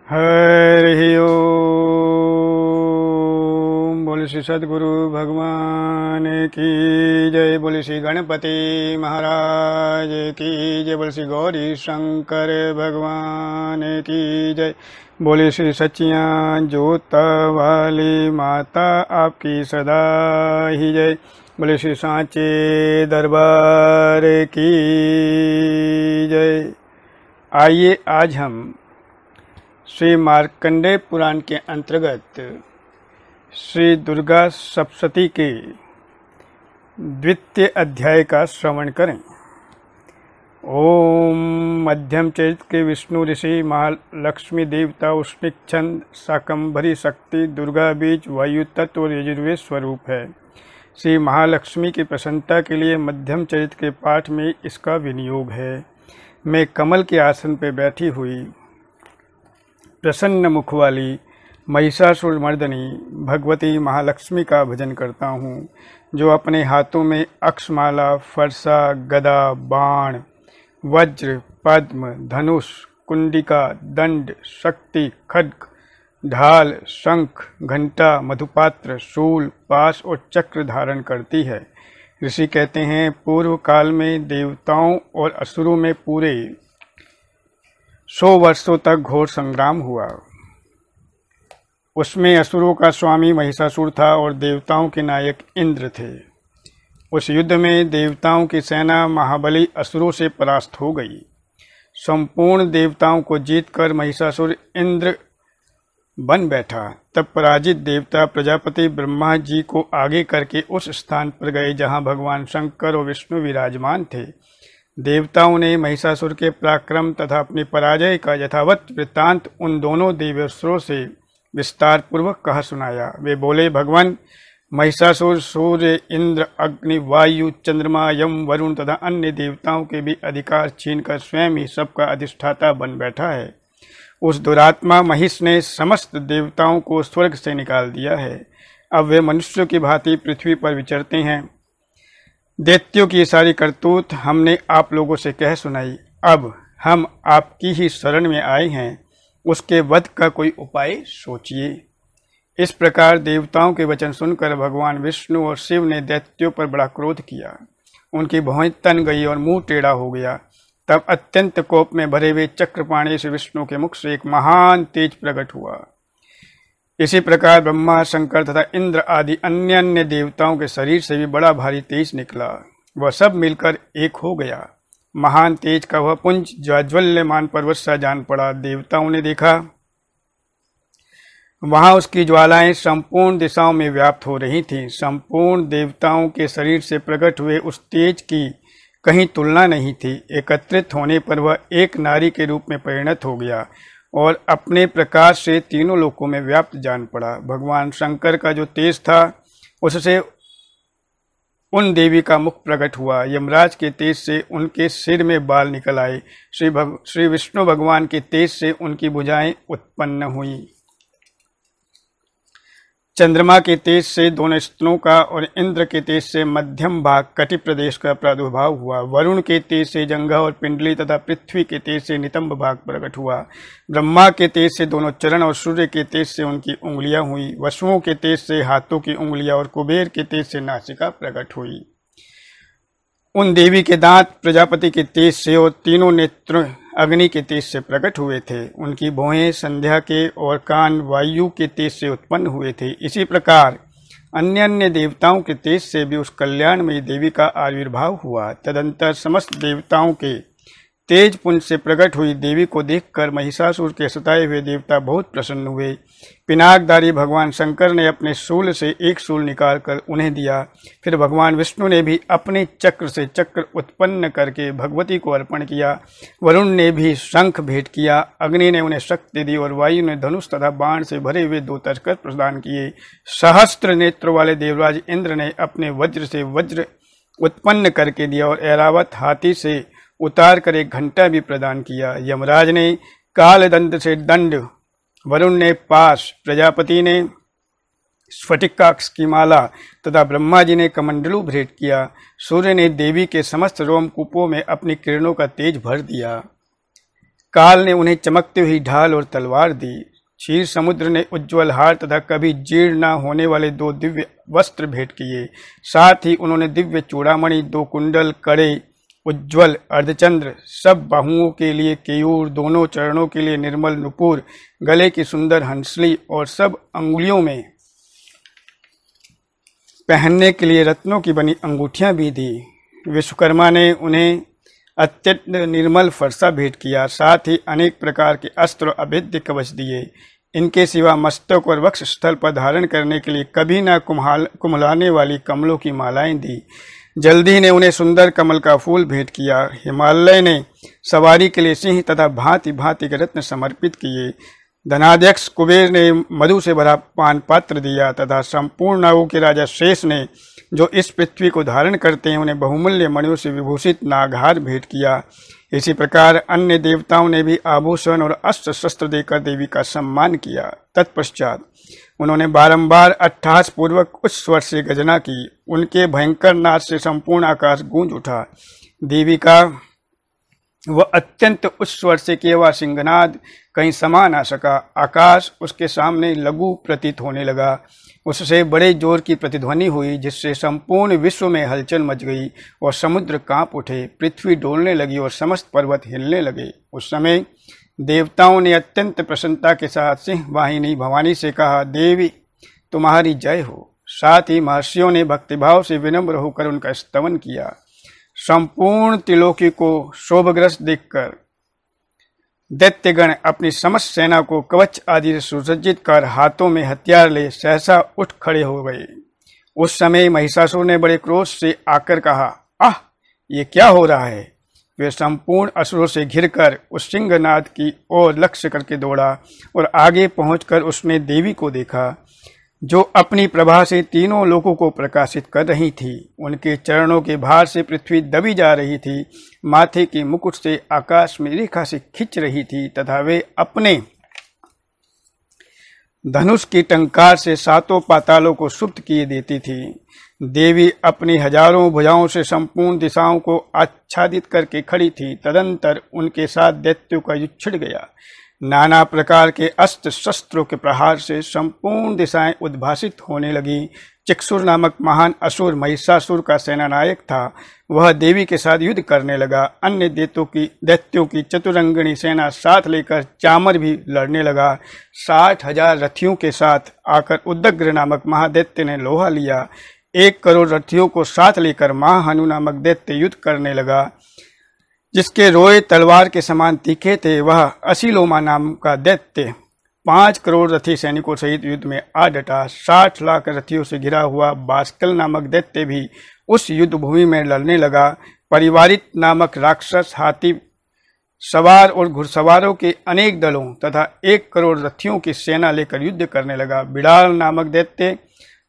हरि ओम। बोले श्री सद्गुरु भगवान की जय। बोले श्री गणपति महाराज की जय। बोले श्री गौरी शंकर भगवान की जय। बोले श्री सच्चियां जोत वाली माता आपकी सदा ही जय। बोले श्री सांचे दरबार की जय। आइए आज हम श्री मार्कंडेय पुराण के अंतर्गत श्री दुर्गा सप्तशती के द्वितीय अध्याय का श्रवण करें। ओम। मध्यम चरित्र के विष्णु ऋषि महालक्ष्मी देवता उष्णिक छंद शाकंभरी शक्ति दुर्गा बीज वायु तत्व और यजुर्वेद स्वरूप है। श्री महालक्ष्मी की प्रसन्नता के लिए मध्यम चरित्र के पाठ में इसका विनियोग है। मैं कमल के आसन पर बैठी हुई प्रसन्न मुख वाली महिषासुर मर्दनी भगवती महालक्ष्मी का भजन करता हूँ, जो अपने हाथों में अक्षमाला, फरसा, गदा, बाण, वज्र, पद्म, धनुष, कुंडिका, दंड, शक्ति, खड्ग, ढाल, शंख, घंटा, मधुपात्र, शूल, पाश और चक्र धारण करती है। ऋषि कहते हैं, पूर्व काल में देवताओं और असुरों में पूरे 100 वर्षों तक घोर संग्राम हुआ। उसमें असुरों का स्वामी महिषासुर था और देवताओं के नायक इंद्र थे। उस युद्ध में देवताओं की सेना महाबली असुरों से परास्त हो गई। संपूर्ण देवताओं को जीतकर महिषासुर इंद्र बन बैठा। तब पराजित देवता प्रजापति ब्रह्मा जी को आगे करके उस स्थान पर गए जहां भगवान शंकर और विष्णु विराजमान थे। देवताओं ने महिषासुर के पराक्रम तथा अपनी पराजय का यथावत वृत्तांत उन दोनों देवेश्वरों से विस्तार पूर्वक कहा सुनाया। वे बोले, भगवान, महिषासुर सूर्य, इंद्र, अग्नि, वायु, चंद्रमा, यम, वरुण तथा अन्य देवताओं के भी अधिकार छीनकर स्वयं ही सबका अधिष्ठाता बन बैठा है। उस दुरात्मा महिष ने समस्त देवताओं को स्वर्ग से निकाल दिया है। अब वे मनुष्यों की भांति पृथ्वी पर विचरते हैं। दैत्यों की सारी करतूत हमने आप लोगों से कह सुनाई। अब हम आपकी ही शरण में आए हैं, उसके वध का कोई उपाय सोचिए। इस प्रकार देवताओं के वचन सुनकर भगवान विष्णु और शिव ने दैत्यों पर बड़ा क्रोध किया। उनकी भौहें तन गई और मुंह टेढ़ा हो गया। तब अत्यंत कोप में भरे हुए चक्रपाणी से विष्णु के मुख से एक महान तेज प्रकट हुआ। इसी प्रकार ब्रह्मा, शंकर तथा इंद्र आदि अन्य अन्य देवताओं के शरीर से भी बड़ा भारी तेज निकला। वह सब मिलकर एक हो गया। महान तेज का वह पुंज ज्वाज्वल्यमान पर्वत सा जान पड़ा। देवताओं ने देखा, वहां उसकी ज्वालाएं संपूर्ण दिशाओं में व्याप्त हो रही थीं। संपूर्ण देवताओं के शरीर से प्रकट हुए उस तेज की कहीं तुलना नहीं थी। एकत्रित होने पर वह एक नारी के रूप में परिणत हो गया और अपने प्रकाश से तीनों लोकों में व्याप्त जान पड़ा। भगवान शंकर का जो तेज था, उससे उन देवी का मुख प्रकट हुआ। यमराज के तेज से उनके सिर में बाल निकल आए। श्री विष्णु भगवान के तेज से उनकी भुजाएं उत्पन्न हुई। चंद्रमा के तेज से दोनों स्तनों का और इंद्र के तेज से मध्यम भाग कटि प्रदेश का प्रादुर्भाव हुआ। वरुण के तेज से जंघा और पिंडली तथा पृथ्वी के तेज से नितंब भाग प्रकट हुआ। ब्रह्मा के तेज से दोनों चरण और सूर्य के तेज से उनकी उंगलियां हुई। वसुओं के तेज से हाथों की उंगलियां और कुबेर के तेज से नासिका प्रकट हुई। उन देवी के दांत प्रजापति के तेज से और तीनों नेत्र अग्नि के तेज से प्रकट हुए थे। उनकी भौहें संध्या के और कान वायु के तेज से उत्पन्न हुए थे। इसी प्रकार अन्य अन्य देवताओं के तेज से भी उस कल्याणमयी देवी का आविर्भाव हुआ। तदंतर समस्त देवताओं के तेज पुंज से प्रकट हुई देवी को देखकर महिषासुर के सताए हुए देवता बहुत प्रसन्न हुए। पिनाकधारी भगवान शंकर ने अपने शूल से एक शूल निकालकर उन्हें दिया। फिर भगवान विष्णु ने भी अपने चक्र से चक्र उत्पन्न करके भगवती को अर्पण किया। वरुण ने भी शंख भेंट किया। अग्नि ने उन्हें शक्ति दी और वायु ने धनुष तथा बाण से भरे हुए 2 तर्कस प्रदान किए। सहस्त्र नेत्र वाले देवराज इंद्र ने अपने वज्र से वज्र उत्पन्न करके दिया और ऐरावत हाथी से उतार कर एक घंटा भी प्रदान किया। यमराज ने कालदंड से दंड, वरुण ने पाश, प्रजापति ने स्फटिकाक्ष की माला तथा ब्रह्मा जी ने कमंडलू भेंट किया। सूर्य ने देवी के समस्त रोमकूपों में अपनी किरणों का तेज भर दिया। काल ने उन्हें चमकती हुई ढाल और तलवार दी। क्षीर समुद्र ने उज्ज्वल हार तथा कभी जीर्ण न होने वाले 2 दिव्य वस्त्र भेंट किए। साथ ही उन्होंने दिव्य चूड़ामणि, 2 कुंडल, कड़े, उज्ज्वल अर्धचंद्र, सब बाहुओं के लिए केयूर, दोनों चरणों के लिए निर्मल नुपुर, गले की सुंदर हंसली और सब अंगुलियों में पहनने के लिए रत्नों की बनी अंगूठियां भी दी। विश्वकर्मा ने उन्हें अत्यंत निर्मल फरसा भेंट किया। साथ ही अनेक प्रकार के अस्त्र और अभेद्य कवच दिए। इनके सिवा मस्तक और वक्ष स्थल पर धारण करने के लिए कभी न कुम्हलाने वाली कमलों की मालाएं दी। जल्दी ने उन्हें सुंदर कमल का फूल भेंट किया। हिमालय ने सवारी के लिए सिंह तथा भांति भांति के रत्न समर्पित किए। धनाध्यक्ष कुबेर ने मधु से भरा पान पात्र दिया तथा संपूर्ण नागों के राजा शेष ने, जो इस पृथ्वी को धारण करते हैं, उन्हें बहुमूल्य मणियों से विभूषित नागहार भेंट किया। इसी प्रकार अन्य देवताओं ने भी आभूषण और अस्त्र शस्त्र देकर देवी का सम्मान किया। तत्पश्चात उन्होंने बारंबार अट्टहास पूर्वक उच्च स्वर से गर्जना की। उनके भयंकर नाद से संपूर्ण आकाश गूंज उठा। देवी का वह अत्यंत उच्च स्वर से केवल सिंहनाद कहीं समा ना सका। आकाश उसके सामने लघु प्रतीत होने लगा। उससे बड़े जोर की प्रतिध्वनि हुई, जिससे संपूर्ण विश्व में हलचल मच गई और समुद्र कांप उठे, पृथ्वी डोलने लगी और समस्त पर्वत हिलने लगे। उस समय देवताओं ने अत्यंत प्रसन्नता के साथ सिंह वाहिनी भवानी से कहा, देवी तुम्हारी जय हो। साथ ही महर्षियों ने भक्तिभाव से विनम्र होकर उनका स्तवन किया। संपूर्ण त्रिलोकी को शोभग्रस्त देखकर दैत्यगण अपनी समस्त सेना को कवच आदि से सुसज्जित कर हाथों में हथियार ले सहसा उठ खड़े हो गए। उस समय महिषासुर ने बड़े क्रोध से आकर कहा, आह, ये क्या हो रहा है। वे संपूर्ण असुरों से घिरकर उस सिंहनाद की ओर लक्ष्य करके दौड़ा और आगे पहुंचकर उसने देवी को देखा, जो अपनी प्रभा से तीनों लोकों को प्रकाशित कर रही थी। उनके चरणों के भार से पृथ्वी दबी जा रही थी, माथे के मुकुट से आकाश में रेखा से खिंच रही थी तथा वे अपने धनुष की टंकार से 7 पातालों को सुप्त किए देती थी। देवी अपनी हजारों भुजाओं से संपूर्ण दिशाओं को आच्छादित करके खड़ी थी। तदंतर उनके साथ दैत्यों का युद्ध छिड़ गया। नाना प्रकार के अस्त्र शस्त्रों के प्रहार से संपूर्ण दिशाएं उद्भासित होने लगी। चिक्षुर नामक महान असुर महिषासुर का सेनानायक था। वह देवी के साथ युद्ध करने लगा। अन्य दैत्यों की चतुरंगिणी सेना साथ लेकर चामर भी लड़ने लगा। 60,000 रथियों के साथ आकर उद्दग्र नामक महादैत्य ने लोहा लिया। 1 करोड़ रथियों को साथ लेकर महाहनु नामक दैत्य युद्ध करने लगा, जिसके रोए तलवार के समान तीखे थे। वह असीलोमा नाम का दैत्य 5 करोड़ रथी सैनिकों सहित युद्ध में आ डटा। 60 लाख रथियों से घिरा हुआ बास्कल नामक दैत्य भी उस युद्ध भूमि में लड़ने लगा। परिवारित नामक राक्षस हाथी सवार और घुड़सवारों के अनेक दलों तथा 1 करोड़ रथियों की सेना लेकर युद्ध करने लगा। बिड़ाल नामक दैत्य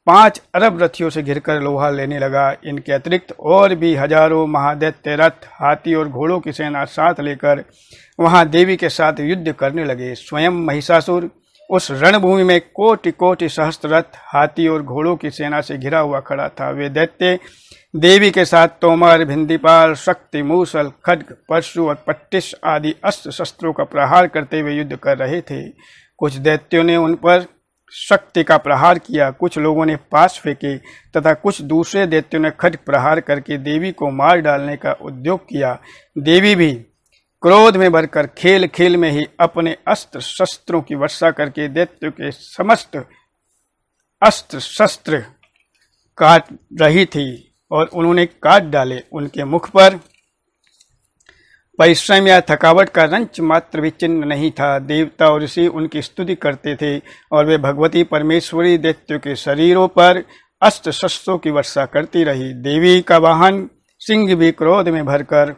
5 अरब रथियों से घिरकर लोहा लेने लगा। इनके अतिरिक्त और भी हजारों महादैत्य रथ, हाथी और घोड़ों की सेना साथ लेकर वहां देवी के साथ युद्ध करने लगे। स्वयं महिषासुर उस रणभूमि में कोटि कोटि सहस्त्र रथ, हाथी और घोड़ों की सेना से घिरा हुआ खड़ा था। वे दैत्य देवी के साथ तोमर, भिंदीपाल, शक्ति, मूसल, खड्ग, परशु और पट्टिश आदि अस्त्र शस्त्रों का प्रहार करते हुए युद्ध कर रहे थे। कुछ दैत्यों ने उन पर शक्ति का प्रहार किया, कुछ लोगों ने पास फेंके तथा कुछ दूसरे दैत्यों ने खड्ग प्रहार करके देवी को मार डालने का उद्योग किया। देवी भी क्रोध में भरकर खेल खेल में ही अपने अस्त्र शस्त्रों की वर्षा करके दैत्यों के समस्त अस्त्र शस्त्र काट रही थी और उन्होंने काट डाले। उनके मुख पर परिश्रम या थकावट का रंच मात्र भी चिन्ह नहीं था। देवता और ऋषि उनकी स्तुति करते थे और वे भगवती परमेश्वरी दैत्यों के शरीरों पर अस्त्र शस्त्रों की वर्षा करती रही। देवी का वाहन सिंह भी क्रोध में भरकर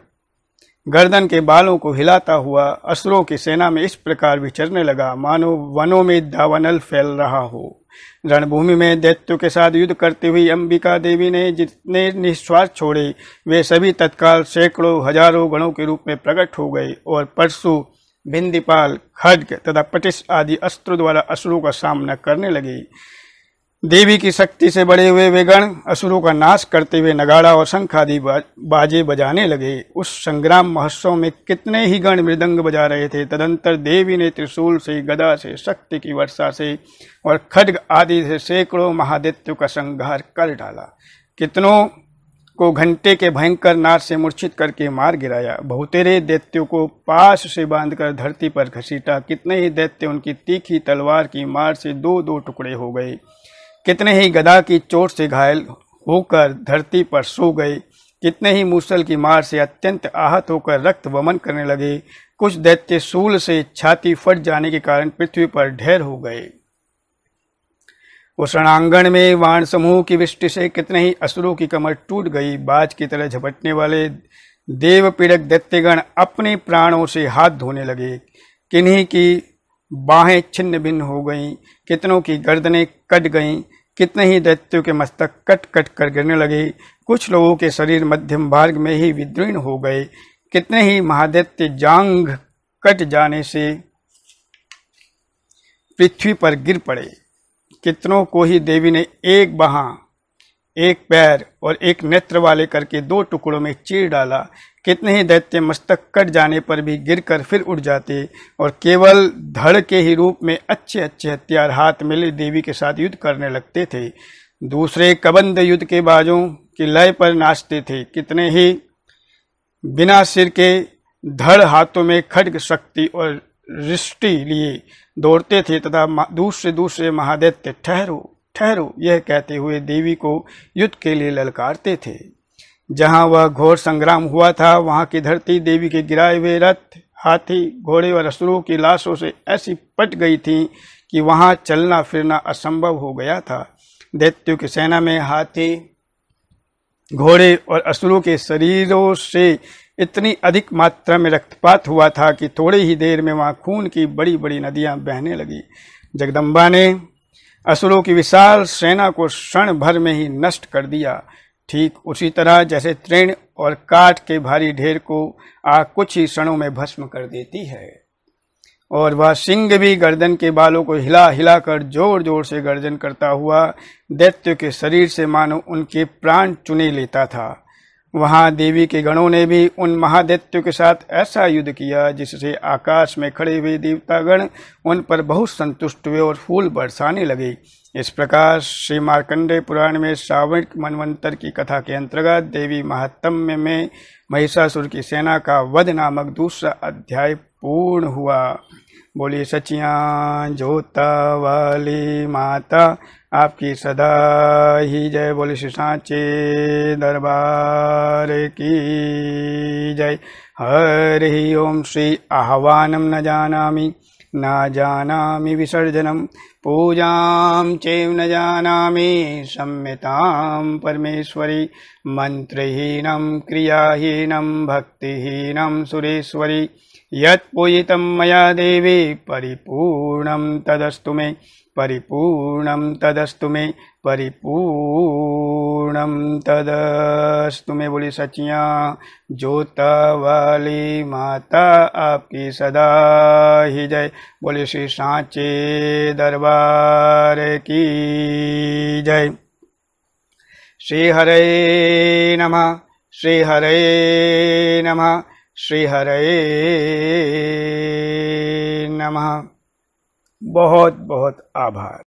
गर्दन के बालों को हिलाता हुआ असुरों की सेना में इस प्रकार विचरने लगा, मानो वनों में दावानल फैल रहा हो। रणभूमि में दैत्यों के साथ युद्ध करते हुए अंबिका देवी ने जितने निस्वार्थ छोड़े, वे सभी तत्काल सैकड़ों हजारों गणों के रूप में प्रकट हो गए और परशु, भिंदीपाल, खड्ग तथा पटिश आदि अस्त्रों द्वारा असुरों का सामना करने लगे। देवी की शक्ति से बड़े हुए वे गण असुरों का नाश करते हुए नगाड़ा और शंख आदि बाजे बजाने लगे। उस संग्राम महोत्सव में कितने ही गण मृदंग बजा रहे थे। तदंतर देवी ने त्रिशूल से, गदा से, शक्ति की वर्षा से और खड्ग आदि से सैकड़ों महादैत्यों का संहार कर डाला। कितनों को घंटे के भयंकर नाद से मूर्छित करके मार गिराया। बहुतेरे दैत्यों को पाश से बांधकर धरती पर घसीटा। कितने ही दैत्य उनकी तीखी तलवार की मार से दो दो टुकड़े हो गए। कितने ही गदा की चोट से घायल होकर धरती पर सो गए। कितने ही मूसल की मार से अत्यंत आहत होकर रक्त वमन करने लगे। कुछ दैत्य शूल से छाती फट जाने के कारण पृथ्वी पर ढेर हो गए। उस रणांगण में वाण समूह की वृष्टि से कितने ही असुरों की कमर टूट गई। बाज की तरह झपटने वाले देव पीड़क दैत्यगण अपने प्राणों से हाथ धोने लगे। किन्हीं की बाहें छिन्न भिन्न हो गईं, कितनों की गर्दनें कट गईं। कितने ही दैत्यों के मस्तक कट कट कर गिरने लगे। कुछ लोगों के शरीर मध्यम भाग में ही विदीर्ण हो गए। कितने ही महादैत्य जांघ कट जाने से पृथ्वी पर गिर पड़े। कितनों को ही देवी ने एक बाह, एक पैर और एक नेत्र वाले करके दो टुकड़ों में चीर डाला। कितने ही दैत्य मस्तक कट जाने पर भी गिरकर फिर उठ जाते और केवल धड़ के ही रूप में अच्छे अच्छे हथियार हाथ में ले देवी के साथ युद्ध करने लगते थे। दूसरे कबंध युद्ध के बाजों की लय पर नाचते थे। कितने ही बिना सिर के धड़ हाथों में खड्ग, शक्ति और रिष्टि लिए दौड़ते थे तथा दूसरे महादैत्य ठहरो ठहरो यह कहते हुए देवी को युद्ध के लिए ललकारते थे। जहां वह घोर संग्राम हुआ था वहां की धरती देवी के गिराए हुए रथ, हाथी, घोड़े और असुरों की लाशों से ऐसी पट गई थी कि वहां चलना फिरना असंभव हो गया था। दैत्यों की सेना में हाथी, घोड़े और असुरों के शरीरों से इतनी अधिक मात्रा में रक्तपात हुआ था कि थोड़ी ही देर में वहां खून की बड़ी बड़ी नदियां बहने लगी। जगदम्बा ने असुरों की विशाल सेना को क्षण भर में ही नष्ट कर दिया। ठीक उसी तरह जैसे तृण और काठ के भारी ढेर को आग कुछ ही क्षणों में भस्म कर देती है। और वह सिंह भी गर्दन के बालों को हिला हिला कर जोर जोर से गर्जन करता हुआ दैत्य के शरीर से मानो उनके प्राण चुने लेता था। वहां देवी के गणों ने भी उन महादैत्यों के साथ ऐसा युद्ध किया जिससे आकाश में खड़े हुए देवतागण उन पर बहुत संतुष्ट हुए और फूल बरसाने लगे। इस प्रकार श्री मार्कंडेय पुराण में श्रावण मनवंतर की कथा के अंतर्गत देवी महात्म्य में महिषासुर की सेना का वध नामक दूसरा अध्याय पूर्ण हुआ। बोलिए सचियां जोता वाली माता आपकी सदा ही जय। बोले श्री सांचे दरबार की जय। हरि ओम। श्री आह्वानम न जानामि विसर्जनम पूजां चैव न जानामि सम्यतां परमेश्वरी। मंत्रहीनं क्रियाहीनं भक्तिहीनं सुरेश्वरी। यत्पूजितं मया देवी परिपूर्णं तदस्तु मे, परिपूर्णं तदस्तु मे, परिपूर्णं तदस्तु मे। बोली सचियां जोता वाली माता आपकी सदा ही जय। बोले श्री सांचे दरबार की जय। श्री हरे नमः, श्री हरे नमः, श्री हरे नमः। बहुत बहुत आभार।